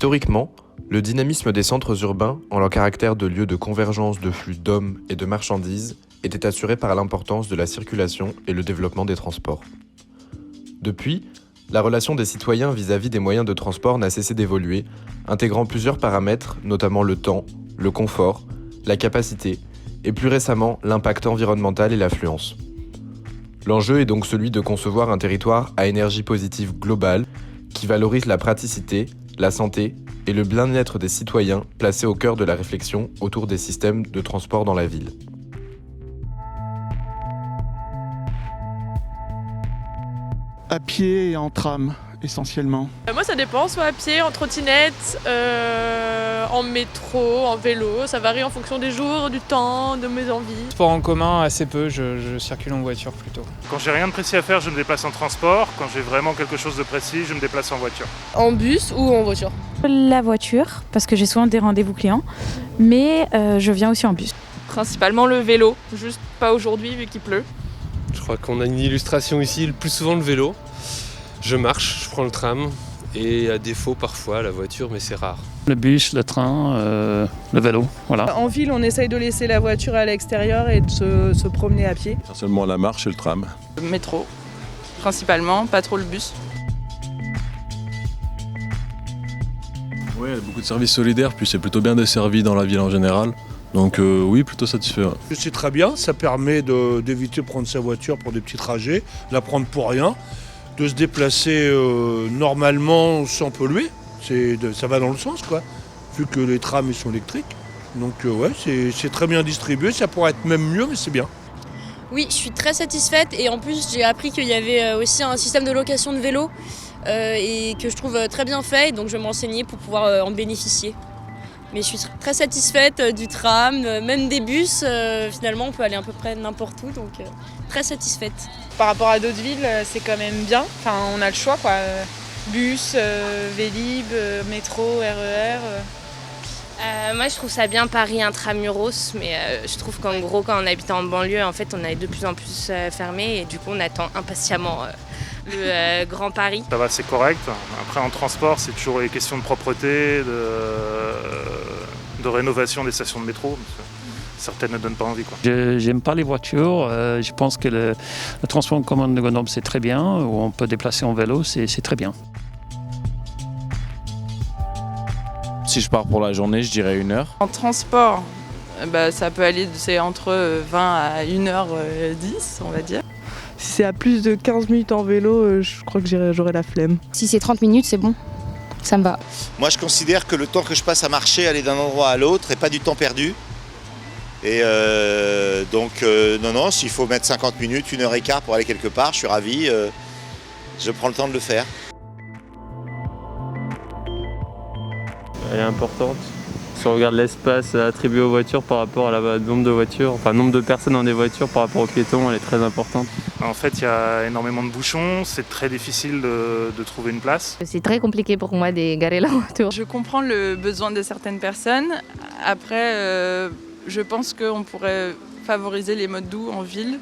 Historiquement, le dynamisme des centres urbains, en leur caractère de lieu de convergence de flux d'hommes et de marchandises, était assuré par l'importance de la circulation et le développement des transports. Depuis, la relation des citoyens vis-à-vis des moyens de transport n'a cessé d'évoluer, intégrant plusieurs paramètres, notamment le temps, le confort, la capacité, et plus récemment l'impact environnemental et l'affluence. L'enjeu est donc celui de concevoir un territoire à énergie positive globale qui valorise la praticité, la santé et le bien-être des citoyens placés au cœur de la réflexion autour des systèmes de transport dans la ville. À pied et en tram, essentiellement. Moi ça dépend, soit à pied, en trottinette, en métro, en vélo, ça varie en fonction des jours, du temps, de mes envies. Sport en commun, assez peu, je circule en voiture plutôt. Quand j'ai rien de précis à faire, je me déplace en transport. Quand j'ai vraiment quelque chose de précis, je me déplace en voiture. En bus ou en voiture? La voiture, parce que j'ai souvent des rendez-vous clients, mais je viens aussi en bus. Principalement le vélo, juste pas aujourd'hui vu qu'il pleut. Je crois qu'on a une illustration ici, le plus souvent le vélo. Je marche, je prends le tram et à défaut parfois la voiture, mais c'est rare. Le bus, le train, le vélo, voilà. En ville, on essaye de laisser la voiture à l'extérieur et de se promener à pied. Essentiellement la marche et le tram. Le métro, principalement, pas trop le bus. Oui, il y a beaucoup de services solidaires, puis c'est plutôt bien desservi dans la ville en général. Donc oui, plutôt satisfait. Ouais. C'est très bien, ça permet d'éviter de prendre sa voiture pour des petits trajets, la prendre pour rien, de se déplacer normalement sans polluer. Ça va dans le sens, quoi, vu que les trams ils sont électriques. Donc ouais, c'est très bien distribué, ça pourrait être même mieux, mais c'est bien. Oui, je suis très satisfaite et en plus j'ai appris qu'il y avait aussi un système de location de vélo et que je trouve très bien fait, donc je vais me renseigner pour pouvoir en bénéficier. Mais je suis très satisfaite du tram, même des bus, finalement on peut aller à peu près n'importe où, donc très satisfaite. Par rapport à d'autres villes, c'est quand même bien, enfin on a le choix quoi, bus, Vélib, métro, RER. Moi je trouve ça bien Paris intramuros, mais je trouve qu'en gros quand on habite en banlieue, en fait on est de plus en plus fermé et du coup on attend impatiemment le Grand Paris. Ça va, c'est correct. Après en transport, c'est toujours les questions de propreté, de rénovation des stations de métro. Certaines ne donnent pas envie, quoi. J'aime pas les voitures, je pense que le transport en commun de Grenoble c'est très bien, où on peut déplacer en vélo, c'est très bien. Si je pars pour la journée, je dirais 1 heure. En transport, ça peut aller c'est entre 20 à 1h10, on va dire. Si c'est à plus de 15 minutes en vélo, je crois que j'aurai la flemme. Si c'est 30 minutes, c'est bon, ça me va. Moi je considère que le temps que je passe à marcher, aller d'un endroit à l'autre, n'est pas du temps perdu. Et donc non, s'il faut mettre 50 minutes, 1h15 pour aller quelque part, je suis ravi, je prends le temps de le faire. Elle est importante. Si on regarde l'espace attribué aux voitures par rapport à nombre de voitures, enfin nombre de personnes dans des voitures par rapport aux piétons, elle est très importante. En fait, il y a énormément de bouchons, c'est très difficile de trouver une place. C'est très compliqué pour moi de garer la voiture. Je comprends le besoin de certaines personnes. Après, je pense qu'on pourrait favoriser les modes doux en ville.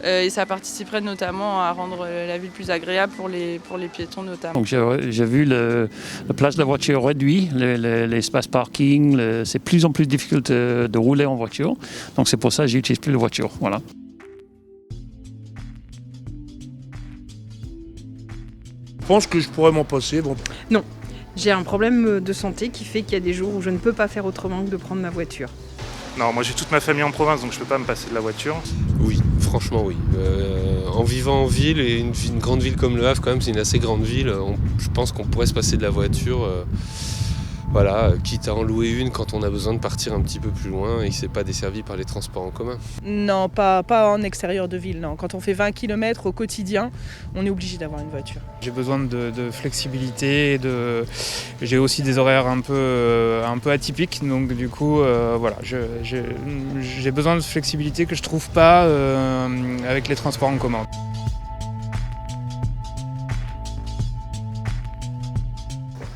Et ça participerait notamment à rendre la ville plus agréable pour les piétons notamment. Donc j'ai vu le place de la voiture réduit, l'espace parking, c'est plus en plus difficile de rouler en voiture. Donc c'est pour ça que j'utilise plus la voiture. Voilà. Je pense que je pourrais m'en passer. Bon. Non, j'ai un problème de santé qui fait qu'il y a des jours où je ne peux pas faire autrement que de prendre ma voiture. Non, moi j'ai toute ma famille en province, donc je peux pas me passer de la voiture. Oui, franchement oui. En vivant en ville, et une grande ville comme Le Havre quand même, c'est une assez grande ville, je pense qu'on pourrait se passer de la voiture. Voilà, quitte à en louer une quand on a besoin de partir un petit peu plus loin et que c'est pas desservi par les transports en commun. Non, pas en extérieur de ville, non. Quand on fait 20 km au quotidien, on est obligé d'avoir une voiture. J'ai besoin de flexibilité, j'ai aussi des horaires un peu atypiques, donc du coup, voilà, j'ai besoin de flexibilité que je trouve pas avec les transports en commun.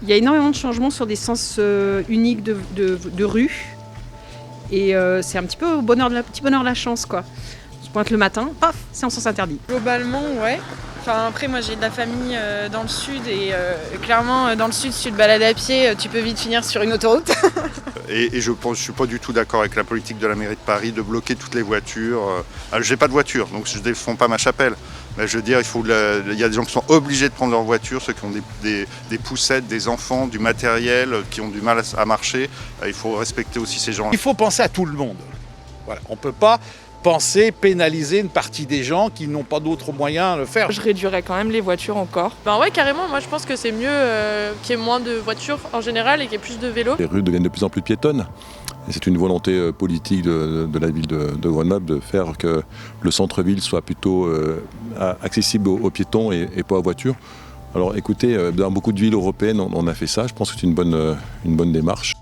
Il y a énormément de changements sur des sens uniques de rue. Et c'est un petit peu au petit bonheur de la chance, quoi. On se pointe le matin, paf, c'est en sens interdit. Globalement, ouais. Enfin, après, moi j'ai de la famille dans le sud et clairement, dans le sud, si tu te balades à pied, tu peux vite finir sur une autoroute. Et je ne suis pas du tout d'accord avec la politique de la mairie de Paris de bloquer toutes les voitures. J'ai pas de voiture, donc je ne défends pas ma chapelle. Mais je veux dire, il y a des gens qui sont obligés de prendre leur voiture, ceux qui ont des poussettes, des enfants, du matériel, qui ont du mal à marcher. Il faut respecter aussi ces gens. Il faut penser à tout le monde. Voilà. On ne peut pas pénaliser une partie des gens qui n'ont pas d'autres moyens de le faire. Je réduirais quand même les voitures encore. Ben ouais, carrément, moi je pense que c'est mieux qu'il y ait moins de voitures en général et qu'il y ait plus de vélos. Les rues deviennent de plus en plus piétonnes. Et c'est une volonté politique de la ville de Grenoble de faire que le centre-ville soit plutôt accessible aux piétons et pas aux voitures. Alors écoutez, dans beaucoup de villes européennes, on a fait ça. Je pense que c'est une bonne démarche.